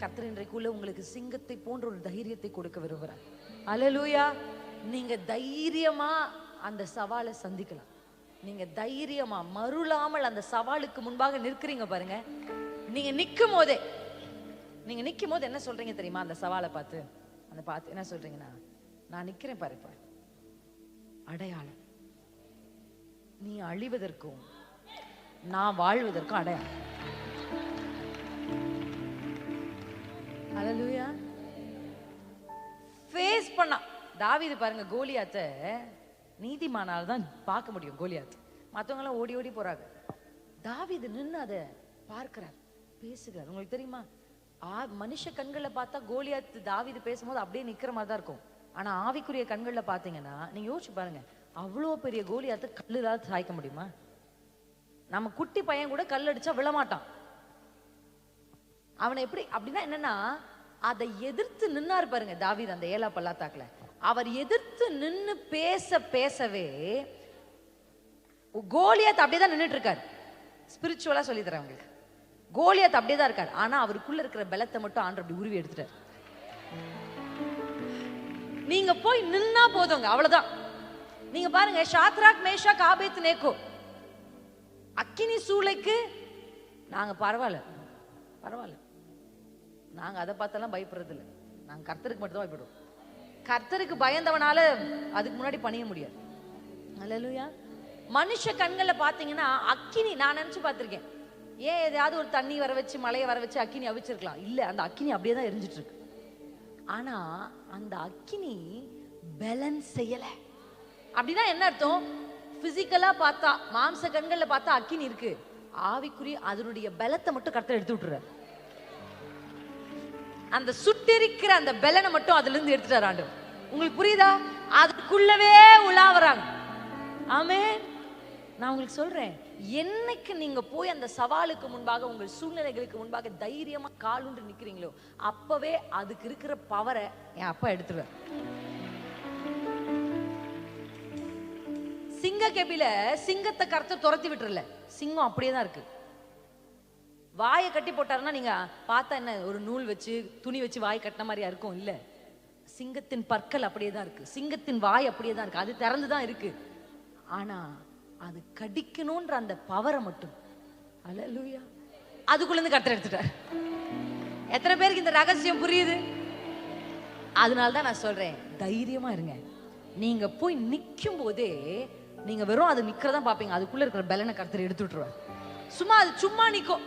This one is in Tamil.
கர்த்தர் இன்றைக்குள்ள உங்களுக்கு சிங்கத்தை போன்ற ஒரு தைரியத்தை கொடுக்க விரும்புறார். அல்லேலூயா. நீங்க தைரியமா அந்த சவாலை சந்திக்கலாம். நீங்க தைரியமா மருளாமல் அந்த சவாலுக்கு முன்பாக நிற்கிறீங்க பாருங்க. நீங்க நிக்கும் போது என்ன சொல்றீங்க தெரியுமா? அந்த சவாலை பார்த்து என்ன சொல்றீங்கன்னா, நான் நிக்கிறேன் பாரு, அடையாளம் நீ அழிவதற்கும் நான் வாழ்வதற்கும் அடையாளம். அல்லேலூயா. ஃபேஸ் பண்ணா தாவீது பாருங்க, கோலியாத்தை நீதிமானால் தான் பார்க்க முடியும். கோலியாத் மற்றவங்க எல்லாம் ஓடி ஓடி போறாங்க. தாவீது நின்று அதை பார்க்கிறார், பேசுகிறார். உங்களுக்கு தெரியுமா, மனுஷ கண்கள்ல பார்த்தா கோலியாத் தாவீது பேசும்போது அப்படியே நிக்கிற மாதிரி தான் இருக்கும். ஆனா ஆவிக்குரிய கண்கள்ல பாத்தீங்கன்னா நீங்க யோசிச்சு பாருங்க, அவ்வளோ பெரிய கோலியாத்தை கல்லுல சாய்க்க முடியுமா? நம்ம குட்டி பையன் கூட கல் அடிச்சா விழமாட்டான். அவனை எப்படி அப்படின்னா என்னன்னா, அதை எதிர்த்து நின்னாரு பாருங்க தாவீது. அந்த 7 பள்ளத்தாக்குல அவர் எதிர்த்து நின்னு பேசவே கோலியாத் அப்படியேதான் நின்றுட்டு இருக்காரு. ஸ்பிரிச்சுவலா சொல்லி தரேன் உங்களுக்கு. கோலியாத் அப்படியேதான் இருக்காரு. ஆனா அவருக்குள்ள இருக்கிற பலத்தை மட்டும் ஆண்டவர் அப்படி உருவி எடுத்துட்டார். நீங்க போய் நின்னா போதுங்க, அவ்வளவுதான். நீங்க பாருங்க, ஷாத்ராக் மேஷாக் ஆபேத்நேகோ அக்கினி சூளைக்கு நாங்க பரவாயில்ல, நாங்க அதை பார்த்தெல்லாம் பயப்படுறது இல்லை. நாங்க கர்த்தருக்கு மட்டும் தான் பயப்படுவோம். கர்த்தருக்கு பயந்தவனால அதுக்கு முன்னாடி பணிய முடியாது. அல்லேலூயா. மனுஷ கண்கள்ல பாத்தீங்கன்னா அக்கினி, நான் நினைச்சு பார்த்திருக்கேன், ஏன் ஏதாவது ஒரு தண்ணி வர வச்சு மழையை வர வச்சு அக்கினி அவிச்சிருக்கலாம். இல்ல, அந்த அக்கினி அப்படியே தான் எரிஞ்சிட்டு இருக்கு. ஆனா அந்த அக்கினி பேலன்ஸ் செய்யல. அப்படின்னா என்ன அர்த்தம்? பிசிக்கலா பார்த்தா, மாம்ச கண்கள்ல பார்த்தா அக்கினி இருக்கு, ஆவிக்குரிய அதனுடைய பலத்தை மட்டும் கர்த்தர் எடுத்து விட்டுறாரு. அந்த சுட்டிருக்கிற அந்த பலனை மட்டும் அதுல இருந்து எடுத்துட்டார் ஆண்டவர். உங்களுக்கு புரியுதா? அதுக்குள்ளவே உலாவறாங்க. ஆமென். நான் உங்களுக்கு சொல்றேன், என்னைக்கு நீங்க போய் அந்த சவாலுக்கு முன்பாக, உங்கள் சூழ்நிலைகளுக்கு முன்பாக தைரியமா காலுண்டு நிக்கிறீங்களோ, அப்பவே அதுக்கு இருக்கிற பவரை என் அப்பா எடுத்துருவார். சிங்க கெபில சிங்கத்தை கர்த்தர் துரத்தி விட்டுறல, சிங்கம் அப்படியே தான் இருக்கு. வாயை கட்டி போட்டாருன்னா நீங்க பார்த்தா என்ன, ஒரு நூல் வச்சு துணி வச்சு வாய் கட்டின மாதிரியா இருக்கும்? இல்ல, சிங்கத்தின் பற்கள் அப்படியே தான் இருக்கு, சிங்கத்தின் வாய் அப்படியே தான் இருக்கு, அது திறந்துதான் இருக்கு. ஆனா அது கடிக்கணும்ன்ற அந்த பவரை மட்டும், அல்லேலூயா, அதுக்குள்ள இருந்து கர்த்தர் எடுத்துட்டார். எத்தனை பேருக்கு இந்த ரகசியம் புரியுது? அதனாலதான் நான் சொல்றேன், தைரியமா இருங்க. நீங்க போய் நிக்கும் போதே நீங்க வெறும் அது நிக்கிறதா பாப்பீங்க, அதுக்குள்ள இருக்கிற பலனை கர்த்தர் எடுத்து விட்டுருவார். சும்மா அது சும்மா நிக்கும்.